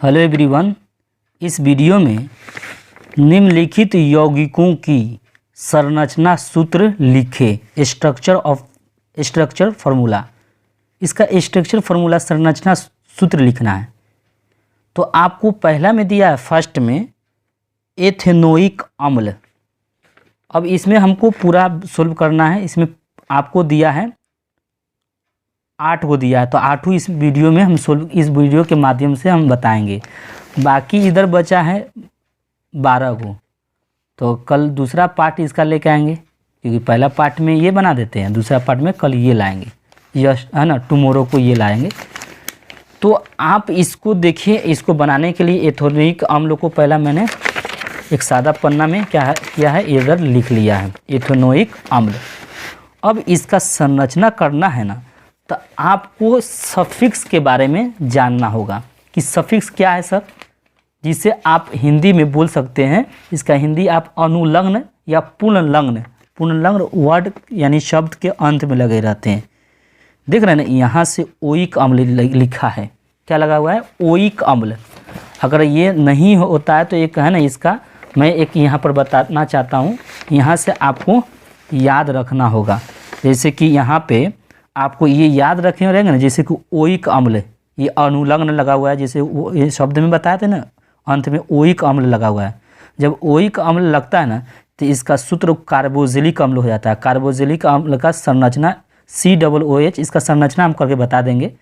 Hello everyone. इस video में निम्नलिखित यौगिकों की संरचना सूत्र लिखे। स्ट्रक्चर फार्मूला, इसका स्ट्रक्चर फार्मूला संरचना सूत्र लिखना है। तो आपको पहला में दिया है फर्स्ट में एथेनोइक अम्ल। अब इसमें हमको पूरा सोल्व करना है। इसमें आपको दिया है 8 को दिया है, तो 8 इस वीडियो में हम इस वीडियो के माध्यम से हम बताएंगे। बाकी इधर बचा है 12 को, तो कल दूसरा पार्ट इसका लेके आएंगे, क्योंकि पहला पार्ट में ये बना देते हैं, दूसरा पार्ट में कल ये लाएंगे, यस है ना, टुमारो को ये लाएंगे। तो आप इसको देखिए, इसको बनाने के लिए एथेनोइक अम्ल को पहला मैंने एक सादा पन्ना में किया है इधर लिख लिया है एथेनोइक अम्ल। अब इसका संरचना करना है ना, तो आपको सफिक्स के बारे में जानना होगा कि सफिक्स क्या है सर, जिसे आप हिंदी में बोल सकते हैं। इसका हिंदी आप अनुलग्न या पुनर्लग्न वर्ड यानी शब्द के अंत में लगे रहते हैं। देख रहे हैं ना, यहाँ से ओइक अम्ल लिखा है, क्या लगा हुआ है, ओइक अम्ल। अगर ये नहीं होता है तो एक है ना, इसका मैं एक यहाँ पर बताना चाहता हूँ। यहाँ से आपको याद रखना होगा, जैसे कि यहाँ पे आपको ये याद रखे रहेंगे ना, जैसे कि ओइक अम्ल, ये अनुलग्न लगा हुआ है, जैसे वो ये शब्द में बताए थे ना, अंत में ओइक अम्ल लगा हुआ है। जब ओइक अम्ल लगता है ना, तो इसका सूत्र कार्बोक्सिलिक अम्ल हो जाता है। कार्बोक्सिलिक अम्ल का संरचना COOH, इसका संरचना हम करके बता देंगे,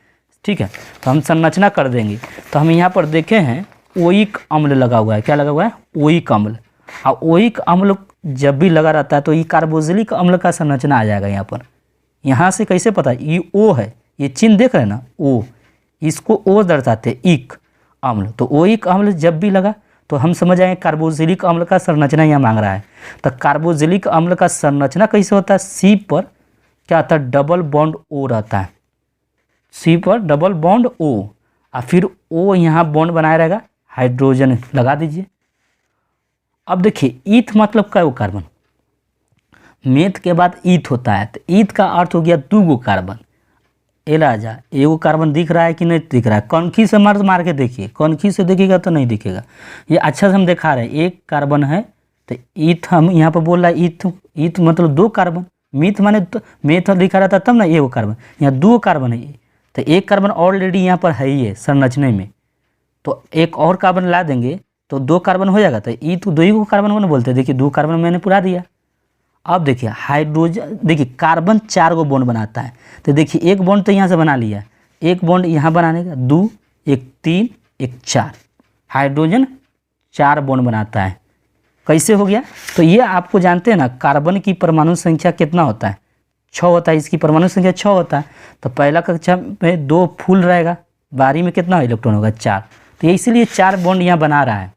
ठीक है। तो हम संरचना कर देंगे। तो हम यहाँ पर देखे हैं ओइक अम्ल लगा हुआ है, क्या लगा हुआ है, ओइक अम्ल। और ओइक अम्ल जब भी लगा रहता है तो ये कार्बोक्सिलिक अम्ल का संरचना आ जाएगा यहाँ पर। यहाँ से कैसे पता है, ये O है, ये चिन्ह देख रहे हैं ना, O, इसको O दर्शाते हैं, इक अम्ल। तो ओइक अम्ल जब भी लगा तो हम समझ आएंगे कार्बोक्सिलिक अम्ल का संरचना यहाँ मांग रहा है। तो कार्बोक्सिलिक अम्ल का संरचना कैसे होता है, C पर क्या आता है, डबल बॉन्ड O रहता है, C पर डबल बॉन्ड O, और फिर O यहाँ बॉन्ड बनाए रहेगा, हाइड्रोजन लगा दीजिए। अब देखिए ईथ मतलब क्या, वो कार्बन, मेथ के बाद ईथ होता है, तो ईथ का अर्थ हो गया 2 कार्बन। एलाजा एगो कार्बन दिख रहा है कि नहीं दिख रहा है, कनखी से मार के देखिए, कनखी से देखिएगा तो नहीं दिखेगा। ये अच्छा से हम दिखा रहे हैं, 1 कार्बन है, तो ईथ हम यहाँ पर बोल रहा है, ईथ मतलब 2 कार्बन। मीथ माने तो मेथ लिखा रहता तब ना, 1 कार्बन, यहाँ 2 कार्बन है, तो 1 कार्बन ऑलरेडी यहाँ पर है ही है संरचना में, तो एक और कार्बन ला देंगे तो 2 कार्बन हो जाएगा। तो ईथ 2 कार्बन को ना बोलते हैं। देखिए 2 कार्बन मैंने पूरा दिया। अब देखिए हाइड्रोजन, देखिए कार्बन 4 को बॉन्ड बनाता है, तो देखिए एक बॉन्ड तो यहाँ से बना लिया, एक बॉन्ड यहाँ बनाने का, 2 1 3 1 4, हाइड्रोजन 4 बॉन्ड बनाता है। कैसे हो गया, तो ये आपको जानते हैं ना, कार्बन की परमाणु संख्या कितना होता है, 6 होता है, इसकी परमाणु संख्या 6 होता है। तो पहला कक्षा में 2 फुल रहेगा, बारी में कितना इलेक्ट्रॉन होगा, 4, तो ये इसीलिए 4 बॉन्ड यहाँ बना रहा है।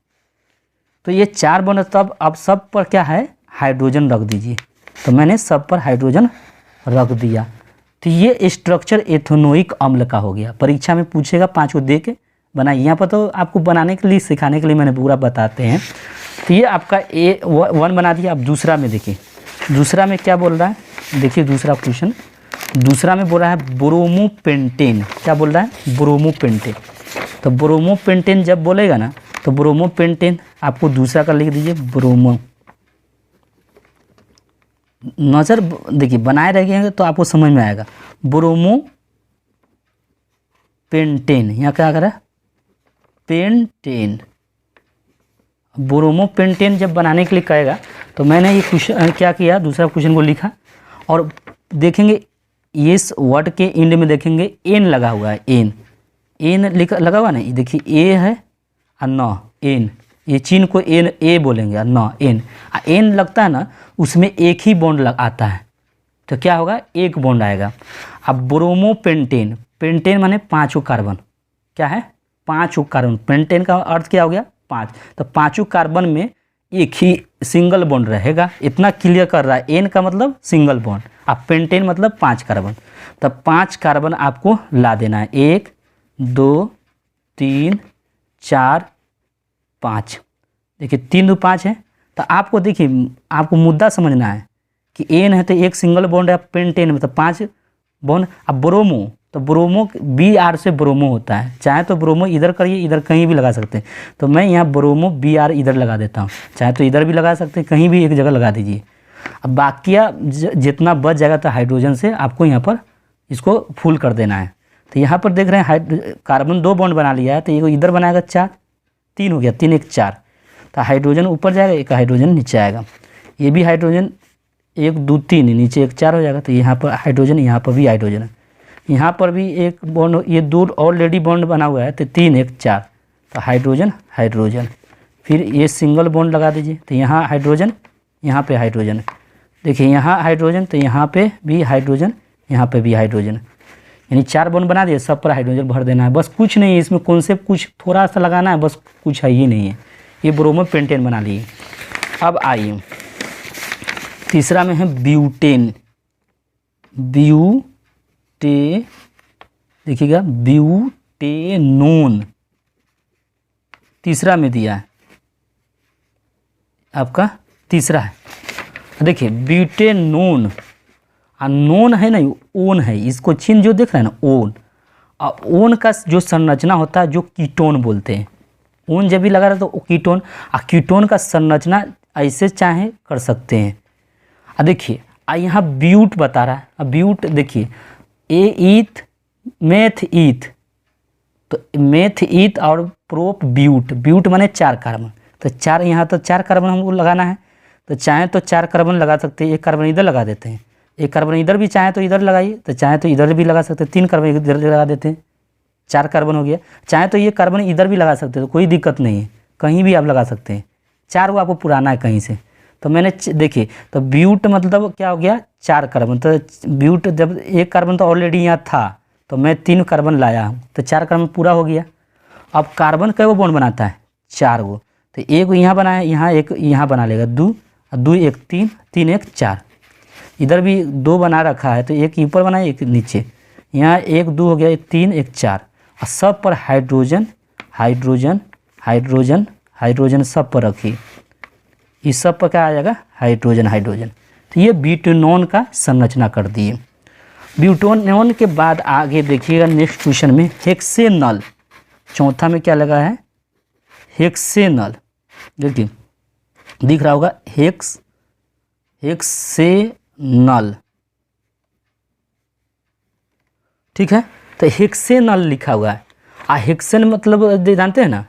तो ये 4 बॉन्ड, तब अब सब पर क्या है, हाइड्रोजन रख दीजिए। तो मैंने सब पर हाइड्रोजन रख दिया। तो ये स्ट्रक्चर एथेनोइक अम्ल का हो गया। परीक्षा में पूछेगा 5 को दे के बनाइए। यहाँ पर तो आपको बनाने के लिए, सिखाने के लिए मैंने पूरा बताते हैं। तो ये आपका A1 बना दिया। अब दूसरा में देखिए, दूसरा में क्या बोल रहा है, देखिए दूसरा क्वेश्चन, दूसरा में बोल रहा है ब्रोमोपेंटेन। क्या बोल रहा है, ब्रोमोपेंटेन। तो ब्रोमोपेंटेन जब बोलेगा ना, तो ब्रोमोपेंटेन आपको दूसरा का लिख दीजिए, ब्रोमो। नज़र देखिए बनाए रहेंगे तो आपको समझ में आएगा। ब्रोमोपेंटेन, यहाँ क्या कर रहा है, पेंटेन। ब्रोमोपेंटेन जब बनाने के लिए कहेगा, तो मैंने ये क्वेश्चन क्या किया, दूसरा क्वेश्चन को लिखा, और देखेंगे इस वर्ड के एंड में देखेंगे N लगा हुआ है, N लगा हुआ ना, देखिए A है और न N, ये चिन्ह को A बोलेंगे, न N लगता है ना, उसमें एक ही बॉन्ड आता है, तो क्या होगा, एक बॉन्ड आएगा। अब ब्रोमोपेंटेन, पेंटेन माने 5 कार्बन, क्या है, 5 कार्बन, पेंटेन का अर्थ क्या हो गया, 5, तो 5 कार्बन में एक ही सिंगल बॉन्ड रहेगा। इतना क्लियर कर रहा है, N का मतलब सिंगल बॉन्ड, अब पेंटेन मतलब 5 कार्बन। तो 5 कार्बन आपको ला देना है, 1 2 3 4 5, देखिए 3 2 5 है। तो आपको देखिए, आपको मुद्दा समझना है कि N है तो एक सिंगल बॉन्ड है, पेंटेन में तो 5 बॉन्ड। अब ब्रोमो, तो ब्रोमो Br से ब्रोमो होता है। चाहे तो ब्रोमो इधर करिए, इधर कहीं भी लगा सकते हैं। तो मैं यहाँ ब्रोमो Br इधर लगा देता हूँ, चाहे तो इधर भी लगा सकते हैं, कहीं भी एक जगह लगा दीजिए। अब बाकिया जितना बच जाएगा तो हाइड्रोजन से आपको यहाँ पर इसको फुल कर देना है। तो यहाँ पर देख रहे हैं कार्बन 2 बॉन्ड बना लिया है, तो एक इधर बनाएगा 4, 3 हो गया, 3 1 4। तो हाइड्रोजन ऊपर जाएगा, एक हाइड्रोजन नीचे आएगा। ये भी हाइड्रोजन 1 2 3 नीचे 1 4 हो जाएगा। तो यहाँ पर हाइड्रोजन, यहाँ पर भी हाइड्रोजन है, यहाँ पर भी एक बॉन्ड, ये 2 ऑलरेडी बॉन्ड बना हुआ है, तो 3 1 4। तो हाइड्रोजन हाइड्रोजन, फिर ये सिंगल बॉन्ड लगा दीजिए। तो यहाँ हाइड्रोजन, यहाँ पे हाइड्रोजन, देखिए यहाँ हाइड्रोजन, तो यहाँ पे भी हाइड्रोजन, यहाँ पे भी हाइड्रोजन, यानी 4 बॉन्ड बना दिए, सब पर हाइड्रोजन भर देना है। बस कुछ नहीं है इसमें, कॉन्सेप्ट कुछ थोड़ा सा लगाना है, बस कुछ है ही नहीं है। ये ब्रोमो पेंटेन बना लिए। अब आइए तीसरा में है ब्यूटेन। देखिएगा ब्यूटेनोन तीसरा में दिया है, आपका तीसरा है। देखिए ब्यूटेनोन, नोन है नहीं, ओन है, इसको चिन्ह जो देख रहे हैं ना, ओन। और ओन का जो संरचना होता है, जो कीटोन बोलते हैं, ओन जब भी लगा रहा तो कीटोन, और कीटोन का संरचना ऐसे चाहे कर सकते हैं। देखिए यहाँ ब्यूट बता रहा है। अब ब्यूट देखिए, ईथ मेथ ईथ, तो मेथ ईथ और प्रोप ब्यूट, ब्यूट माने 4 कार्बन। तो 4 यहाँ तो 4 कार्बन हमको लगाना है, तो चाहे तो 4 कार्बन लगा सकते हैं, 1 कार्बन इधर लगा देते हैं, 1 कार्बन इधर भी चाहे तो इधर लगाइए, तो चाहे तो इधर भी लगा सकते हैं, 3 कार्बन इधर लगा देते हैं, 4 कार्बन हो गया। चाहे तो ये कार्बन इधर भी लगा सकते हैं, तो कोई दिक्कत नहीं है, कहीं भी आप लगा सकते हैं। 4 वो आपको पुराना है कहीं से, तो मैंने देखिए, तो ब्यूट मतलब क्या हो गया, 4 कार्बन। तो ब्यूट जब 1 कार्बन तो ऑलरेडी यहाँ था, तो मैं 3 कार्बन लाया हूँ, तो 4 कार्बन पूरा हो गया। अब कार्बन कै गो बॉन्ड बनाता है, 4 गो। तो एक यहाँ बनाया, यहाँ एक यहाँ बना लेगा 2 2 1 3 3 1 4। इधर भी 2 बना रखा है, तो एक ऊपर बनाया, एक नीचे, यहाँ 1 2 हो गया, 1 3 1 4। और सब पर हाइड्रोजन हाइड्रोजन हाइड्रोजन हाइड्रोजन सब पर रखिए। इस सब पर क्या आ जाएगा, हाइड्रोजन हाइड्रोजन। तो ये ब्यूटेनोन का संरचना कर दिए। ब्यूटेनोन के बाद आगे देखिएगा नेक्स्ट क्वेश्चन में हेक्सेनल, चौथा में क्या लगा है, हेक्सेनल। देखिए दिख रहा होगा हेक्सेनल, ठीक है। तो हेक्सेनल लिखा हुआ है। हेक्सेन मतलब जानते हैं ना,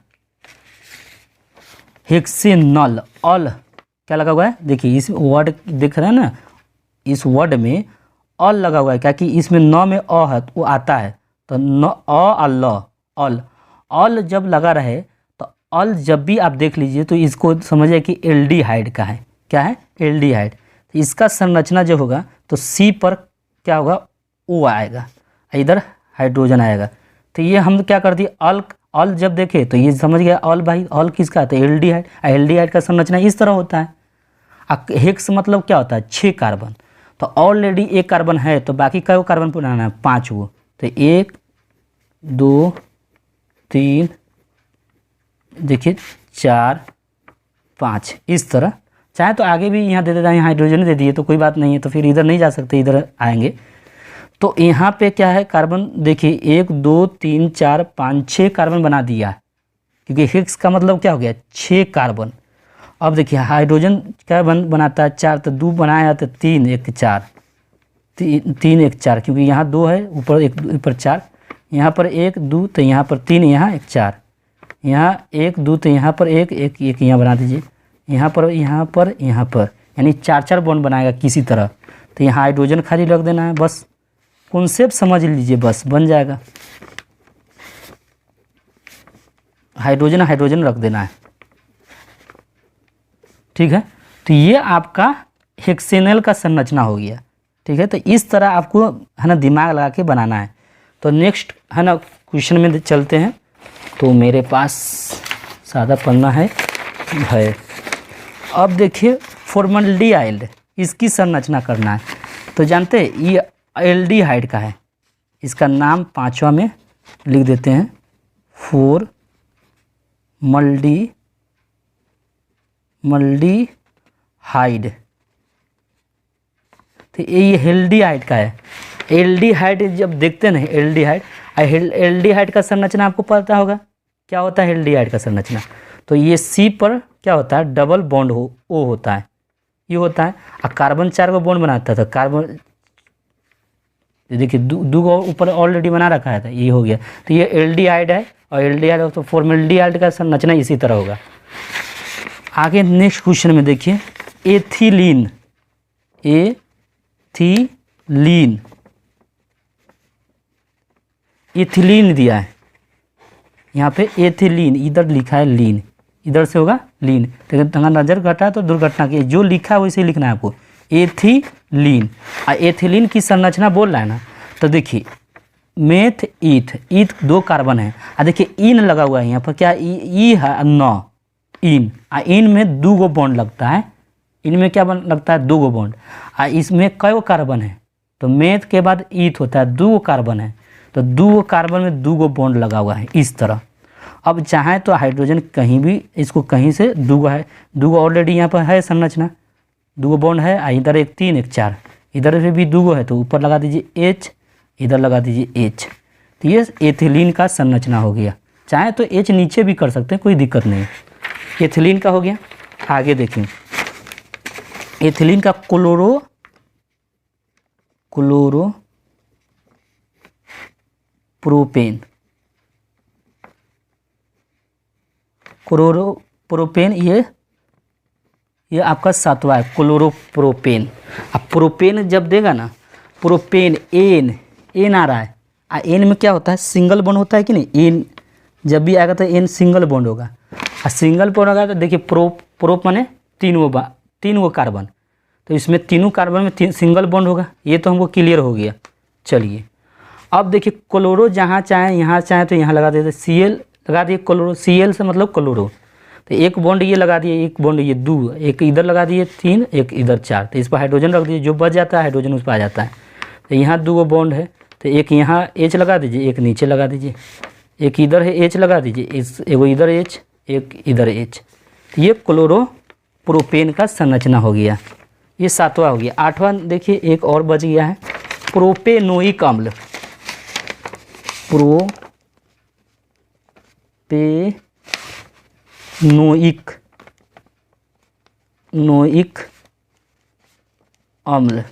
हेक्सेनल, ऑल क्या लगा हुआ है, देखिए इस वर्ड दिख रहा है ना, इस वर्ड में ऑल लगा हुआ है, क्या कि इसमें न में अ है, वो आता है, तो न अ और ल, ऑल। ऑल जब लगा रहे तो ऑल जब भी आप देख लीजिए तो इसको समझिए कि एल्डिहाइड का है। क्या है, एल्डिहाइड। तो इसका संरचना जो होगा तो सी पर क्या होगा, ओ आएगा, इधर हाइड्रोजन आएगा। तो ये हम क्या कर दिए, ऑल जब देखे तो ये समझ गया ऑल, भाई ऑल किसका है, तो एल्डिहाइड। एल्डिहाइड का संरचना इस तरह होता है। हेक्स मतलब क्या होता है, 6 कार्बन। तो ऑलरेडी 1 कार्बन है, तो बाकी कै कार्बन बनाना है, 5 गो। तो 1 2 3 देखिए 4 5, इस तरह। चाहे तो आगे भी यहाँ दे देता है, हाइड्रोजन दे दिए तो कोई बात नहीं है, तो फिर इधर नहीं जा सकते, इधर आएंगे। तो यहाँ पे क्या है, कार्बन देखिए 1 2 3 4 5 6 कार्बन बना दिया, क्योंकि हेक्स का मतलब क्या हो गया, 6 कार्बन। अब देखिए हाइड्रोजन क्या बनाता है, 4, तो 2 बनाया तो 3 1 4, 3 1 4, क्योंकि यहाँ 2 है, ऊपर 1 ऊपर 4, यहाँ पर 1 2, तो यहाँ पर 3, यहाँ 1 4, यहाँ 1 2, तो यहाँ पर 1 1 1 यहाँ बना दीजिए, यहाँ पर यहाँ पर यहाँ पर, यानी 4 4 बॉन्ड बनाएगा किसी तरह। तो यहाँ हाइड्रोजन खाली रख देना है, बस कॉन्सेप्ट समझ लीजिए, बस बन जाएगा। हाइड्रोजन हाइड्रोजन रख देना है, ठीक है। तो ये आपका हेक्सेनल का संरचना हो गया, ठीक है। तो इस तरह आपको है ना दिमाग लगा के बनाना है। तो नेक्स्ट है ना क्वेश्चन में चलते हैं। तो मेरे पास सादा पन्ना है। अब देखिए फॉर्मल्डिहाइड, इसकी संरचना करना है। तो जानते हैं ये एल्डिहाइड का है, इसका नाम 5वां में लिख देते हैं, फॉर्मल्डिहाइड। तो ये हेल्डिहाइड का है, एल्डिहाइड जब देखते हैं एल्डिहाइड का संरचना आपको पता होगा क्या होता है एल्डिहाइड का संरचना। तो ये सी पर क्या होता है डबल बॉन्ड ओ होता है, ये होता है। और कार्बन 4 को बॉन्ड बनाता था, कार्बन देखिए दो ऊपर ऑलरेडी बना रखा है था, ये हो गया। तो ये एल्डिहाइड है और एल्डिहाइड तो फॉर्मेल्डिहाइड का संरचना इसी तरह होगा। आगे नेक्स्ट क्वेश्चन में देखिए एथिलीन, एथिलीन दिया है यहाँ पे एथिलीन, इधर लिखा है लीन, इधर से होगा लीन। तो अगर नज़र घटा तो दुर्घटना की, जो लिखा है वैसे लिखना है आपको, एथिलीन। और एथिलीन की संरचना बोल रहा है ना, तो देखिए मेथ ईथ 2 कार्बन है। और देखिए इन लगा हुआ है यहाँ पर, क्या ई है न इन, इन में 2 गो बॉन्ड लगता है, इनमें क्या लगता है 2 गो बॉन्ड। और इसमें कई कार्बन है, तो मेथ के बाद ईथ होता है, 2 कार्बन है, तो 2 कार्बन में 2 गो बॉन्ड लगा हुआ है इस तरह। अब चाहे तो हाइड्रोजन कहीं भी इसको कहीं से 2 गो है, 2 गो ऑलरेडी यहाँ पर है संरचना, 2 गो बॉन्ड है। इधर एक 3 एक 4, इधर से भी 2 गो है, तो ऊपर लगा दीजिए H, इधर लगा दीजिए H। तो ये एथिलीन का संरचना हो गया। चाहे तो H नीचे भी कर सकते हैं, कोई दिक्कत नहीं। एथिलीन का हो गया। आगे देखें एथिलीन का क्लोरोप्रोपेन, ये आपका 7वां है क्लोरोप्रोपेन। अब प्रोपेन जब देगा ना, प्रोपेन एन आ रहा है, एन में क्या होता है सिंगल बॉन्ड होता है कि नहीं, एन जब भी आएगा तो एन सिंगल बॉन्ड होगा। और सिंगल बॉन्ड होगा तो देखिए प्रोप माने 3 गो कार्बन, तो इसमें 3 कार्बन में सिंगल बॉन्ड होगा, ये तो हमको क्लियर हो गया। चलिए अब देखिए क्लोरो जहाँ चाहे यहाँ चाहे तो यहाँ लगा देते, Cl लगा दिए, क्लोरो Cl से मतलब क्लोरो, तो एक बॉन्ड ये लगा दिए, एक बॉन्ड ये 2, एक इधर लगा दिए 3, एक इधर 4, तो इस पर हाइड्रोजन रख दीजिए, जो बच जाता है हाइड्रोजन उस पर आ जाता है। तो यहाँ 2 गो बॉन्ड है, तो एक यहाँ H लगा दीजिए, एक नीचे लगा दीजिए, एक इधर है H लगा दीजिए, एगो इधर H, एक इधर H। ये क्लोरोप्रोपेन का संरचना हो गया, ये 7वां हो गया। 8वां देखिए एक और बच गया है प्रोपेनोइक अम्ल, प्रोपेनोइक अम्ल।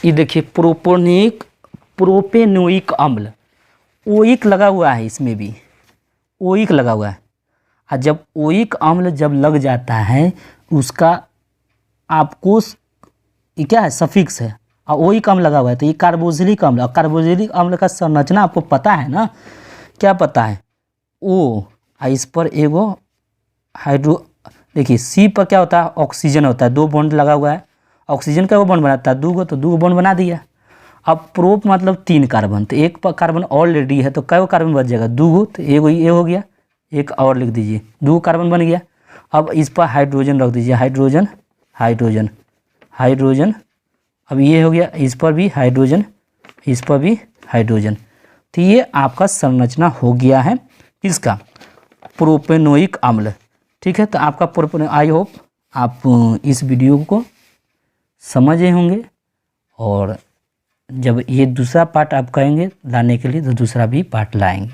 ये देखिए प्रोपेनोइक अम्ल, ओइक लगा हुआ है, इसमें भी ओइक लगा हुआ है। और जब ओइक अम्ल जब लग जाता है उसका आपको ये क्या है सफिक्स है, और ओइक अम्ल लगा हुआ है तो ये कार्बोक्सिलिक अम्ल। और कार्बोक्सिलिक अम्ल का संरचना आपको पता है ना, क्या पता है ओ, इस पर एगो हाइड्रो, देखिए सी पर क्या होता है ऑक्सीजन होता है, 2 बॉन्ड लगा हुआ है, ऑक्सीजन का वो बॉन्ड बनाता है 2 गो, तो 2 गो बॉन्ड बना दिया। अब प्रोप मतलब 3 कार्बन, तो एक कार्बन ऑलरेडी है, तो कै कार्बन बच जाएगा 2 गो, तो एगो ये हो गया, एक और लिख दीजिए, 2 कार्बन बन गया। अब इस पर हाइड्रोजन रख दीजिए, हाइड्रोजन, अब ये हो गया, इस पर भी हाइड्रोजन, इस पर भी हाइड्रोजन। तो ये आपका संरचना हो गया है किसका, प्रोपेनोइक अम्ल। ठीक है, तो आपका आई होप आप इस वीडियो को समझे होंगे, और जब ये दूसरा पार्ट आप कहेंगे लाने के लिए तो दूसरा भी पार्ट लाएंगे।